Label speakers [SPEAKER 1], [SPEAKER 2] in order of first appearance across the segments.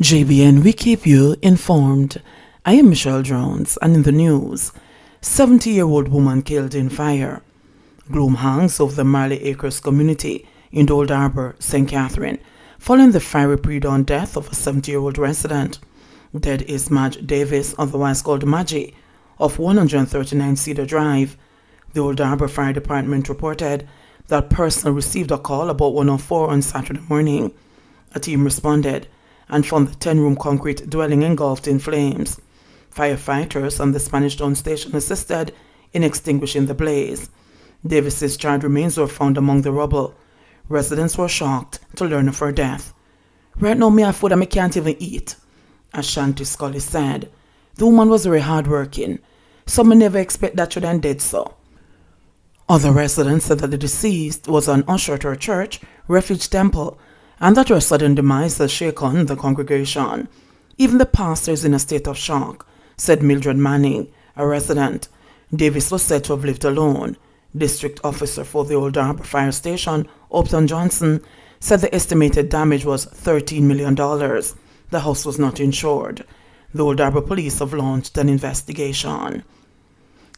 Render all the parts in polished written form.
[SPEAKER 1] JBN, we keep you informed. I am Michelle Jones, and in the news, 70-year-old woman killed in fire. Gloom hangs over the Marley Acres community in the Old Harbour, St. Catherine, following the fiery pre-dawn death of a 70-year-old resident. Dead is Madge Davis, otherwise called Maggie, of 139 Cedar Drive. The Old Harbour Fire Department reported that personnel received a call about 1:04 on Saturday morning. A team responded and found the 10-room concrete dwelling engulfed in flames. Firefighters and the Spanish Town Station assisted in extinguishing the blaze. Davis's charred remains were found among the rubble. Residents were shocked to learn of her death. "Right now, me have food and me can't even eat," Ashanti Scully said. "The woman was very hard-working, so me never expect that she done dead so." Other residents said that the deceased was an usher at her church, Refuge Temple, and that her sudden demise has shaken the congregation. "Even the pastor is in a state of shock," said Mildred Manning, a resident. Davis was said to have lived alone. District officer for the Old Harbour Fire Station, Upton Johnson, said the estimated damage was $13 million. The house was not insured. The Old Harbour police have launched an investigation.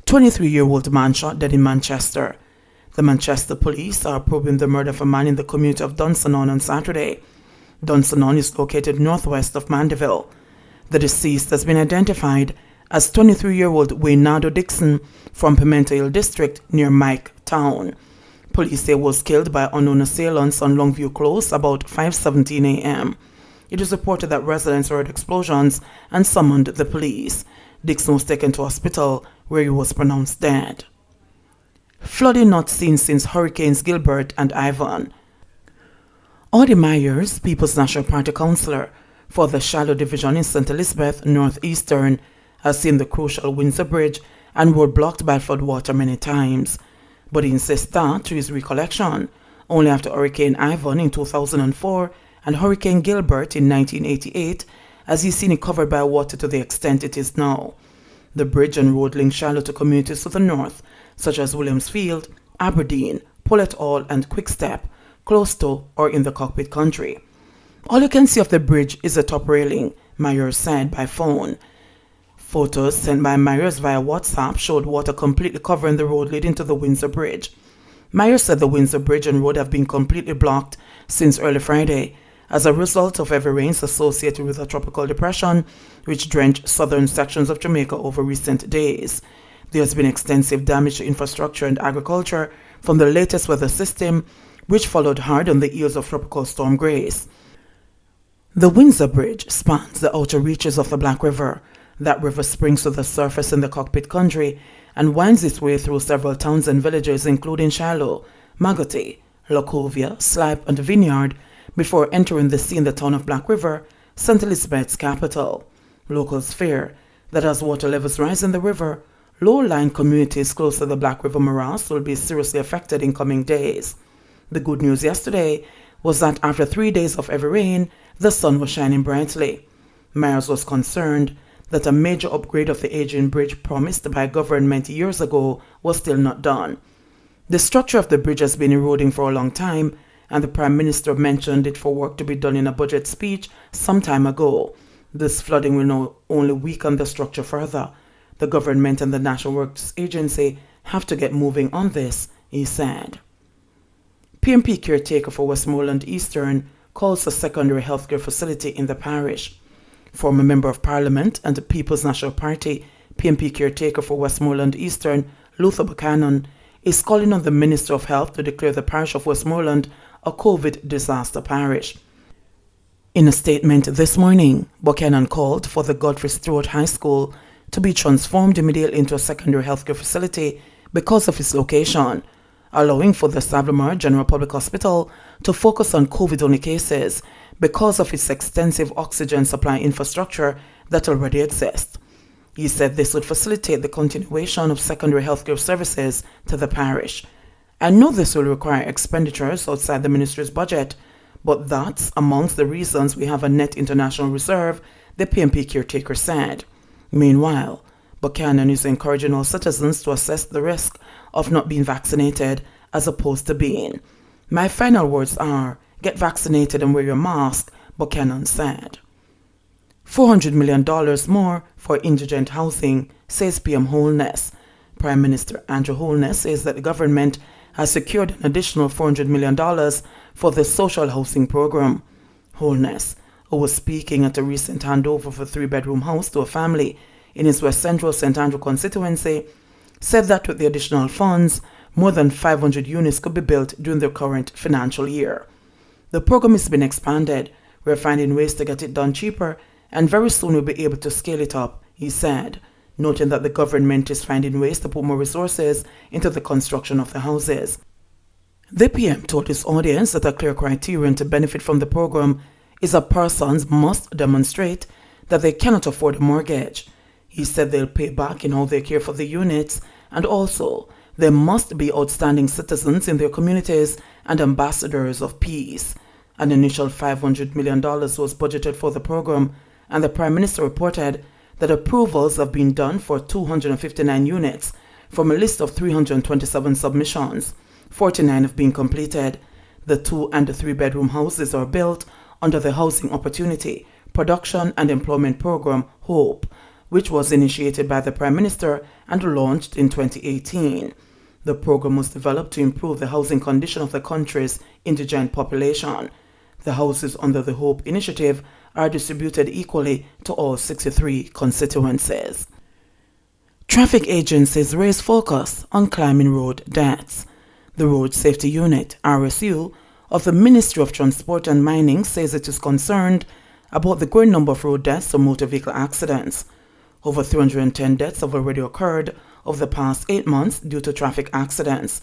[SPEAKER 1] 23-year-old man shot dead in Manchester. The Manchester police are probing the murder of a man in the community of Dunsinane on Saturday. Dunsinane is located northwest of Mandeville. The deceased has been identified as 23-year-old Waynado Dixon from Pimento Hill District near Mike Town. Police say he was killed by unknown assailants on Longview Close about 5:17 a.m. It is reported that residents heard explosions and summoned the police. Dixon was taken to hospital where he was pronounced dead. Flooding not seen since Hurricanes Gilbert and Ivan. Audie Myers, People's National Party councillor for the Shallow Division in St. Elizabeth, Northeastern, has seen the crucial Windsor Bridge and road blocked by floodwater many times. But he insists that, to his recollection, only after Hurricane Ivan in 2004 and Hurricane Gilbert in 1988 has he seen it covered by water to the extent it is now. The bridge and road link Shallow to communities to the north, such as Williamsfield, Aberdeen, Pullet Hall, and Quickstep, close to or in the cockpit country. "All you can see of the bridge is the top railing," Myers said by phone. Photos sent by Myers via WhatsApp showed water completely covering the road leading to the Windsor Bridge. Myers said the Windsor Bridge and road have been completely blocked since early Friday as a result of heavy rains associated with a tropical depression which drenched southern sections of Jamaica over recent days. There has been extensive damage to infrastructure and agriculture from the latest weather system, which followed hard on the heels of Tropical Storm Grace. The Windsor Bridge spans the outer reaches of the Black River. That river springs to the surface in the cockpit country and winds its way through several towns and villages including Shallow, Magotay, Locovia, Slipe, and Vineyard before entering the sea in the town of Black River, St. Elizabeth's capital. Locals fear that as water levels rise in the river, low-lying communities close to the Black River morass will be seriously affected in coming days. The good news yesterday was that after 3 days of heavy rain, the sun was shining brightly. Myers was concerned that a major upgrade of the aging bridge promised by government years ago was still not done. The structure of the bridge has been eroding for a long time, and the Prime Minister mentioned it for work to be done in a budget speech some time ago. This flooding will now only weaken the structure further. The government and the National Works Agency have to get moving on this, he said. PMP Caretaker for Westmoreland Eastern calls a secondary healthcare facility in the parish. Former Member of Parliament and the People's National Party, PMP Caretaker for Westmoreland Eastern, Luther Buchanan, is calling on the Minister of Health to declare the parish of Westmoreland a COVID disaster parish. In a statement this morning, Buchanan called for the Godfrey Stewart High School to be transformed immediately into a secondary healthcare facility because of its location, allowing for the Savlamar General Public Hospital to focus on COVID-only cases because of its extensive oxygen supply infrastructure that already exists. He said this would facilitate the continuation of secondary healthcare services to the parish. "I know this will require expenditures outside the ministry's budget, but that's amongst the reasons we have a net international reserve," the PMP Caretaker said. Meanwhile, Buchanan is encouraging all citizens to assess the risk of not being vaccinated as opposed to being. "My final words are, get vaccinated and wear your mask," Buchanan said. $400 million more for indigent housing, says PM Holness. Prime Minister Andrew Holness says that the government has secured an additional $400 million for the social housing program. Holness, who was speaking at a recent handover of a 3-bedroom house to a family in his West Central St. Andrew constituency, said that with the additional funds, more than 500 units could be built during the current financial year. The program has been expanded. We're finding ways to get it done cheaper, and very soon we'll be able to scale it up, he said, noting that the government is finding ways to put more resources into the construction of the houses. The PM told his audience that a clear criterion to benefit from the program is that persons must demonstrate that they cannot afford a mortgage. He said they'll pay back in how they care for the units, and also they must be outstanding citizens in their communities and ambassadors of peace. An initial $500 million was budgeted for the program, and the Prime Minister reported that approvals have been done for 259 units from a list of 327 submissions. 49 have been completed. The 2- and 3-bedroom houses are built under the Housing Opportunity, Production and Employment Program, HOPE, which was initiated by the Prime Minister and launched in 2018. The program was developed to improve the housing condition of the country's indigent population. The houses under the HOPE initiative are distributed equally to all 63 constituencies. Traffic agencies raise focus on climbing road deaths. The Road Safety Unit, RSU, of the Ministry of Transport and Mining says it is concerned about the growing number of road deaths from motor vehicle accidents. Over 310 deaths have already occurred over the past 8 months due to traffic accidents.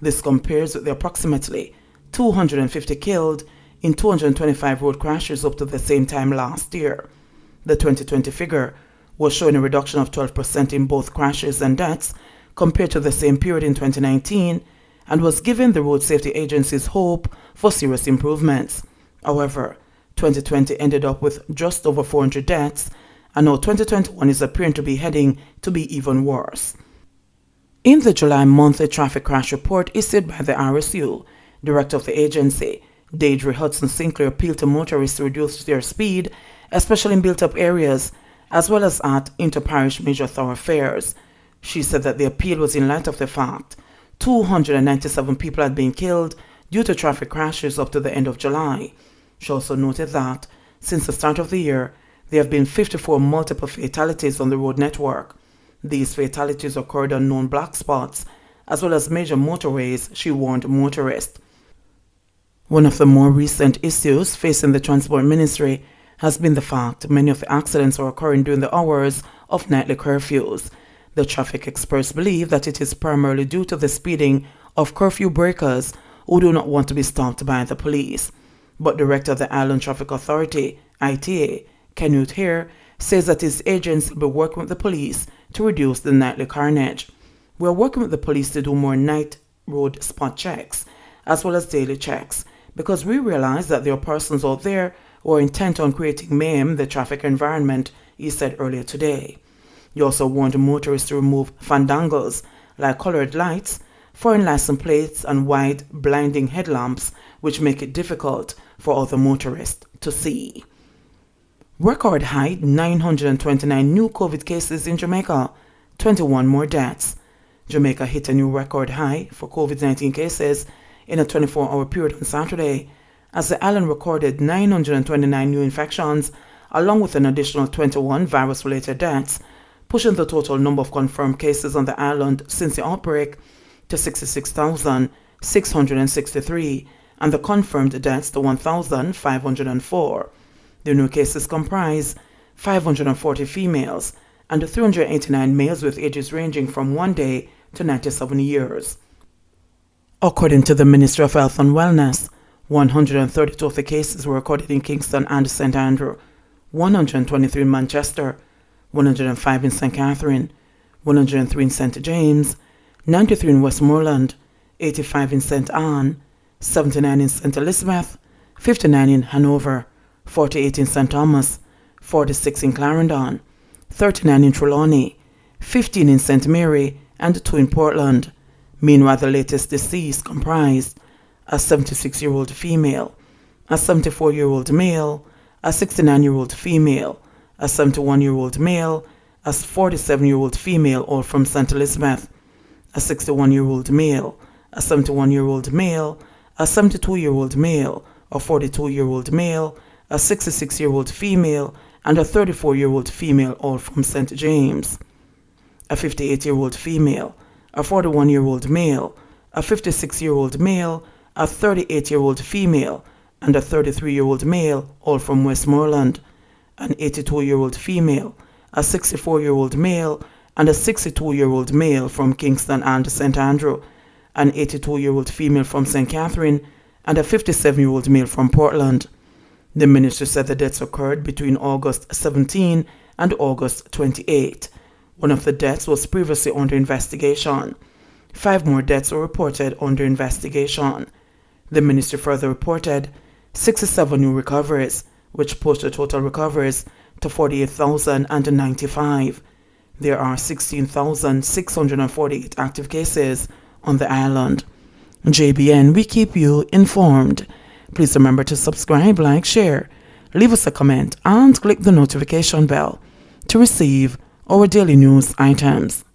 [SPEAKER 1] This compares with the approximately 250 killed in 225 road crashes up to the same time last year. The 2020 figure was showing a reduction of 12% in both crashes and deaths compared to the same period in 2019, and was giving the Road Safety Agency's hope for serious improvements. However, 2020 ended up with just over 400 deaths, and now 2021 is appearing to be heading to be even worse. In the July monthly traffic crash report issued by the RSU, Director of the agency, Deidre Hudson Sinclair, appealed to motorists to reduce their speed, especially in built-up areas, as well as at inter-parish major thoroughfares. She said that the appeal was in light of the fact 297 people had been killed due to traffic crashes up to the end of July. She also noted that, since the start of the year, there have been 54 multiple fatalities on the road network. These fatalities occurred on known black spots, as well as major motorways, she warned motorists. One of the more recent issues facing the Transport Ministry has been the fact many of the accidents are occurring during the hours of nightly curfews. The traffic experts believe that it is primarily due to the speeding of curfew breakers who do not want to be stopped by the police. But Director of the Island Traffic Authority, ITA, Canute Hare, says that his agency will be working with the police to reduce the nightly carnage. We are working with the police to do more night road spot checks, as well as daily checks, because we realize that there are persons out there who are intent on creating mayhem in the traffic environment, he said earlier today. He also warned motorists to remove fandangles like colored lights, foreign license plates, and wide blinding headlamps, which make it difficult for other motorists to see. Record high 929 new COVID cases in Jamaica, 21 more deaths. Jamaica hit a new record high for COVID-19 cases in a 24-hour period on Saturday, as the island recorded 929 new infections, along with an additional 21 virus-related deaths, pushing the total number of confirmed cases on the island since the outbreak to 66,663, and the confirmed deaths to 1,504. The new cases comprise 540 females and 389 males with ages ranging from 1 day to 97 years. According to the Ministry of Health and Wellness, 132 of the cases were recorded in Kingston and St. Andrew, 123 in Manchester, 105 in St. Catherine, 103 in St. James, 93 in Westmoreland, 85 in St. Anne, 79 in St. Elizabeth, 59 in Hanover, 48 in St. Thomas, 46 in Clarendon, 39 in Trelawney, 15 in St. Mary, and 2 in Portland. Meanwhile, the latest deceased comprised a 76-year-old female, a 74-year-old male, a 69-year-old female, a 71-year-old male, a 47-year-old female, all from St. Elizabeth, a 61-year-old male, a 71-year-old male, a 72-year-old male, a 42-year-old male, a 66-year-old female, and a 34-year-old female, all from St. James, a 58-year-old female, a 41-year-old male, a 56-year-old male, a 38-year-old female, and a 33-year-old male, all from Westmoreland, an 82-year-old female, a 64-year-old male, and a 62-year-old male from Kingston and St. Andrew, an 82-year-old female from St. Catherine, and a 57-year-old male from Portland. The ministry said the deaths occurred between August 17 and August 28. One of the deaths was previously under investigation. 5 more deaths were reported under investigation. The ministry further reported 67 new recoveries, which pushed the total recoveries to 48,095. There are 16,648 active cases on the island. JBN, we keep you informed. Please remember to subscribe, like, share, leave us a comment, and click the notification bell to receive our daily news items.